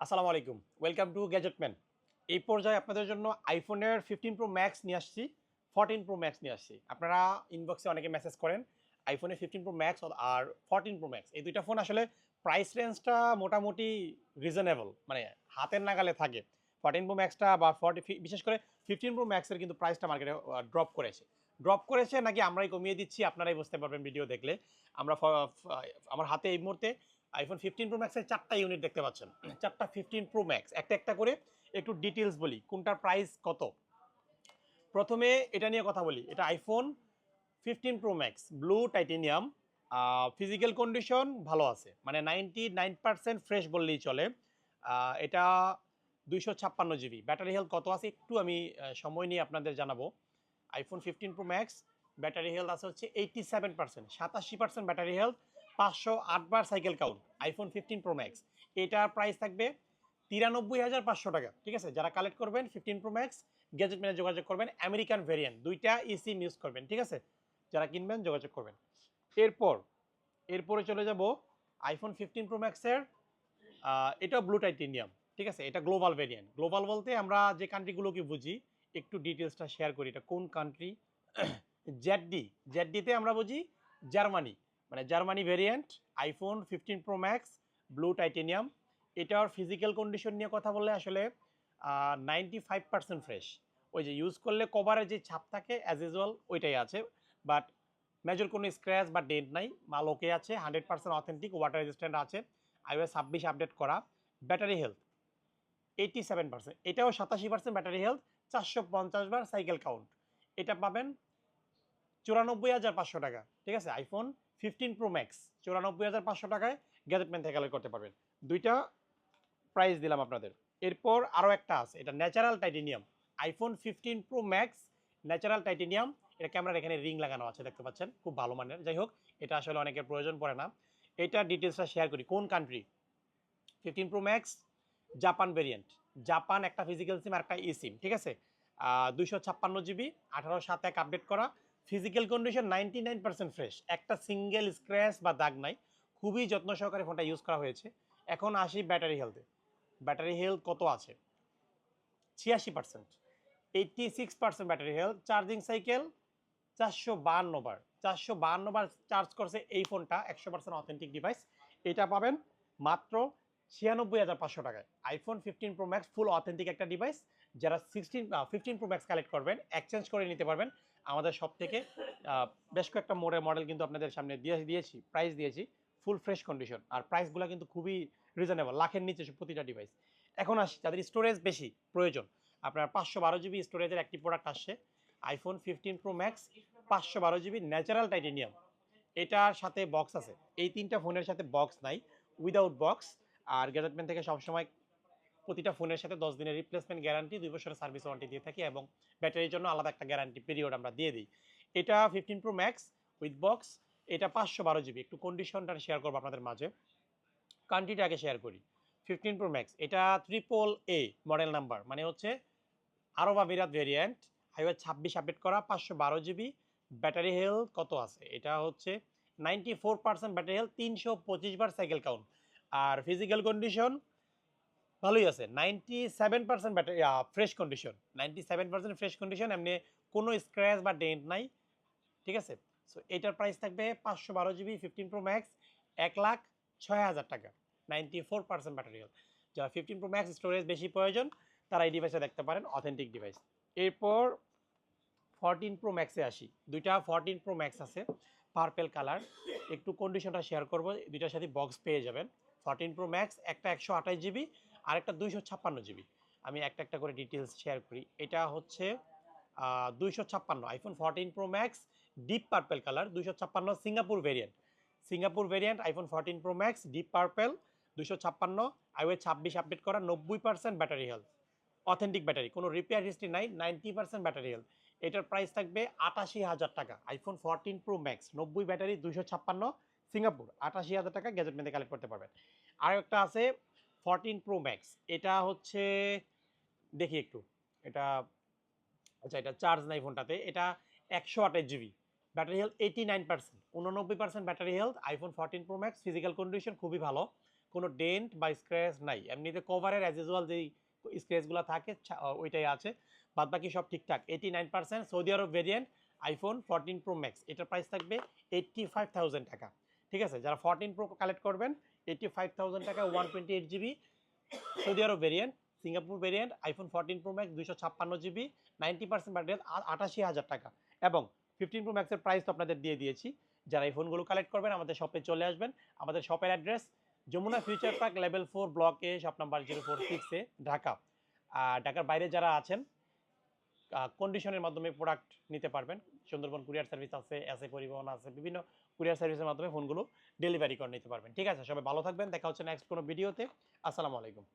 আসসালামু আলাইকুম, welcome to Gadgetman. এই পর্যায়ে আপনাদের জন্য আইফোনের 15 প্রো ম্যাক্স নিয়ে আসছি, 14 প্রো ম্যাক্স নিয়ে আসছি। আপনারা ইনবক্সে অনেকে মেসেজ করেন আইফোনের 15 প্রো ম্যাক্স আর 14 প্রো ম্যাক্স, এই দুইটা ফোন আসলে প্রাইস রেঞ্জটা মোটামুটি রিজনেবল, মানে হাতের নাগালে থাকে। 14 প্রো ম্যাক্সটা বা বিশেষ করে 15 প্রো ম্যাক্সের কিন্তু প্রাইসটা মার্কেটে ড্রপ করেছে নাকি আমরাই কমিয়ে দিচ্ছি, আপনারাই বুঝতে পারবেন ভিডিও দেখলে। আমরা আমার হাতে এই মুহূর্তে আইফোন 15 প্রো ম্যাক্সের 4টা ইউনিট দেখতে পাচ্ছেন, 4টা 15 প্রো ম্যাক্স। একটা একটা করে একটু ডিটেলস বলি, কোনটার প্রাইস কত। প্রথমে এটা নিয়ে কথা বলি, এটা iPhone 15 pro max blue titanium. Physical condition ভালো আছে, মানে 99% ফ্রেশ বললেই চলে। এটা 256 জিবি। ব্যাটারি হেলথ কত আছে একটু আমি সময় নিয়ে আপনাদের জানাবো। IPhone 15 pro max battery health আছে হচ্ছে 87%, 87% ব্যাটারি হেলথ, 508 বার cycle count. IPhone 15 pro max এটার প্রাইস থাকবে 93,500 টাকা। ঠিক আছে, যারা কালেক্ট করবেন 15 প্রো ম্যাক্স গ্যাজেট ম্যানে যোগাযোগ করবেন, আমেরিকান ভেরিয়েন্ট, দুইটা সিম ইউজ করবেন। ঠিক আছে, যারা কিনবেন যোগাযোগ করবেন। এরপরে চলে যাব আইফোন 15 প্রো ম্যাক্সের, এটা ব্লু টাইটেনিয়াম। ঠিক আছে, এটা গ্লোবাল ভেরিয়েন্ট। গ্লোবাল বলতে আমরা যে কান্ট্রিগুলোকে বুঝি, একটু ডিটেলসটা শেয়ার করি। এটা কোন কান্ট্রি? জেডডি। জেডডিতে আমরা বুঝি জার্মানি, মানে Germany variant iPhone 15 pro max blue titanium. এটার ফিজিক্যাল কন্ডিশন নিয়ে কথা বললে আসলে 95% ফ্রেশ। ওই যে ইউজ করলে কভারের যে ছাপ থাকে অ্যাজ ইউজুয়াল ওইটাই আছে, বাট মেজর কোনো স্ক্র্যাচ বা ডেন্ট নাই। মাল ওকে আছে, 100% অথেন্টিক, ওয়াটার রেজিস্ট্যান্ট আছে, iOS 26 আপডেট করা। ব্যাটারি হেলথ 87%, এটাও 87% ব্যাটারি হেলথ, 450 বার সাইকেল কাউন্ট। এটা পাবেন 94,500 টাকা। ঠিক আছে, আইফোন 15 প্রো ম্যাক্স 94,500 টাকায় গ্যাজেটম্যান থেকে কালেক্ট করতে পারবেন। দুইটা প্রাইস দিলাম আপনাদের। এরপর আরও একটা আছে, এটা natural titanium. IPhone 15 pro max natural titanium. এটা ক্যামেরার এখানে রিং লাগানো আছে, দেখতে পাচ্ছেন, খুব ভালো মানের। যাই হোক, এটা আসলে অনেকের প্রয়োজন পড়ে না। এটা ডিটেলসটা শেয়ার করি। কোন country? 15 pro max Japan variant. Japan একটা ফিজিক্যাল সিম আর একটা ই সিম। ঠিক আছে, 256 জিবি, 18/7/1 আপডেট করা। ফিজিক্যাল কন্ডিশন 99% ফ্রেশ, একটা সিঙ্গেল স্ক্র্যাচ বা দাগ নাই। খুবই যত্ন সহকারে ফোনটা ইউজ করা হয়েছে। এখন আসি ব্যাটারি হেলথে। ব্যাটারি হেলথ কত আছে? 86%, 86% ব্যাটারি হেলথ। চার্জিং সাইকেল 452 বার, 452 বার চার্জ করছে এই ফোনটা। 100% অথেন্টিক ডিভাইস। এটা পাবেন মাত্র 96,500 টাকায়। আইফোন 15 প্রো ম্যাক্স ফুল অথেন্টিক একটা ডিভাইস। যারা 15 প্রো ম্যাক্স কালেক্ট করবেন এক্সচেঞ্জ করে নিতে পারবেন আমাদের সব থেকে। বেশ কয়েকটা মডেল কিন্তু আপনাদের সামনে দিয়েছি, প্রাইস দিয়েছি, ফুল ফ্রেশ কন্ডিশন। আর প্রাইসগুলো কিন্তু খুবই রিজনেবল, লাখের নিচে প্রতিটা ডিভাইস। এখন আসি যাদের স্টোরেজ বেশি প্রয়োজন, আপনার 512 জিবি স্টোরেজের একটি প্রোডাক্ট আসছে, iPhone 15 pro max 512 GB natural titanium. এটার সাথে বক্স আছে। এই তিনটা ফোনের সাথে বক্স নাই, উইদাউট বক্স। আর গ্যাজেটম্যান থেকে সবসময় প্রতিটা ফোনের সাথে 10 দিনের রিপ্লেসমেন্ট গ্যারান্টি, 2 বছরের সার্ভিস ওয়ারেন্টি দিয়ে থাকি, এবং ব্যাটারির জন্য আলাদা একটা গ্যারান্টি পিরিয়ড আমরা দিয়ে দিই। এটা 15 প্রো ম্যাক্স উইথ বক্স। এটা 512 জিবি। একটু কন্ডিশনটা শেয়ার করবো আপনাদের মাঝে, কান্ট্রিটা আগে শেয়ার করি। 15 প্রো ম্যাক্স এটা ট্রিপল এ মডেল নাম্বার, মানে হচ্ছে আরব আমিরাত ভেরিয়েন্ট, iOS 26 আপডেট করা, 512 জিবি। ব্যাটারি হেলথ কত আছে? এটা হচ্ছে 94% ব্যাটারি হেলথ, 325 বার সাইকেল কাউন্ট। আর ফিজিক্যাল কন্ডিশন ভালোই আছে, 97% battery fresh condition, 97% fresh condition, এমনি কোনো স্ক্র্যাচ বা ডেন্ট নাই। ঠিক আছে, সো এটার প্রাইস থাকবে 512 জিবি 15 প্রো ম্যাক্স 1,06,000 টাকা, 94% ব্যাটারি হেলথ। যারা 15 প্রো ম্যাক্স স্টোরেজ বেশি প্রয়োজন তারা এই ডিভাইসে দেখতে পারেন, অথেন্টিক ডিভাইস। এরপর 14 প্রো ম্যাক্সে আসি। দুইটা 14 প্রো ম্যাক্স আছে, পার্পেল কালার। একটু কন্ডিশনটা শেয়ার করবো, দুইটার সাথে বক্স পেয়ে যাবেন। 14 প্রো ম্যাক্স, একটা 128 জিবি আর একটা 256 জিবি। আমি একটা একটা করে ডিটেলস শেয়ার করি। এটা হচ্ছে 256, iPhone 14 pro max deep purple colour, 256 Singapore variant. Singapore variant iPhone 14 pro max deep purple, 256, iOS 26 update করা, 90% ব্যাটারি হেলথ, অথেন্টিক ব্যাটারি, কোনো রিপেয়ার হিস্ট্রি নাই, 90% ব্যাটারি হেলথ। এটার প্রাইস থাকবে 88,000 টাকা। IPhone 14 pro max 90 battery, 256 Singapore, 88,000 টাকা gadget মেতে collect করতে পারবেন। আর একটা আছে 14 প্রো ম্যাক্স, এটা হচ্ছে দেখি একটু, এটা আচ্ছা, এটা চার্জ নাই ফোনটাতে। এটা 128 GB, battery health 89%, 89% battery health, iPhone 14 pro max. Physical condition খুবই ভালো, কোনো ডেন্ট বা স্ক্র্যাচ নাই, এমনিতে কভারের অ্যাজ ইউজুয়াল যেই স্ক্র্যাচগুলো থাকে ওইটাই আছে, বাদ বাকি সব ঠিকঠাক। 89% Saudi Arab variant iPhone 14 pro max, এটার প্রাইস থাকবে 85,000 টাকা। ঠিক আছে, যারা 14 প্রো কালেক্ট করবেন 85,000 টাকা 128 GB Saudi Arab variant, Singapore variant iPhone 14 pro max 256 GB 90% battery 88,000 টাকা। এবং 15 প্রো ম্যাক্সের প্রাইস তো আপনাদের দিয়ে দিয়েছি। যারা এই ফোনগুলো কালেক্ট করবেন আমাদের শপে চলে আসবেন। আমাদের শপের address Jamuna future park level 4 block A, shop number 046 A, Dhaka. আর ঢাকার বাইরে যারা আছেন কন্ডিশনের মাধ্যমে প্রোডাক্ট নিতে পারবেন। সুন্দরবন কুরিয়ার সার্ভিস আছে, এসএ পরিবহন আছে, বিভিন্ন কুরিয়ার সার্ভিসের মাধ্যমে ফোনগুলো ডেলিভারি করে নিতে পারবেন। ঠিক আছে, সবাই ভালো থাকবেন, দেখা হচ্ছে নেক্সট কোনো ভিডিওতে। আসসালামু আলাইকুম।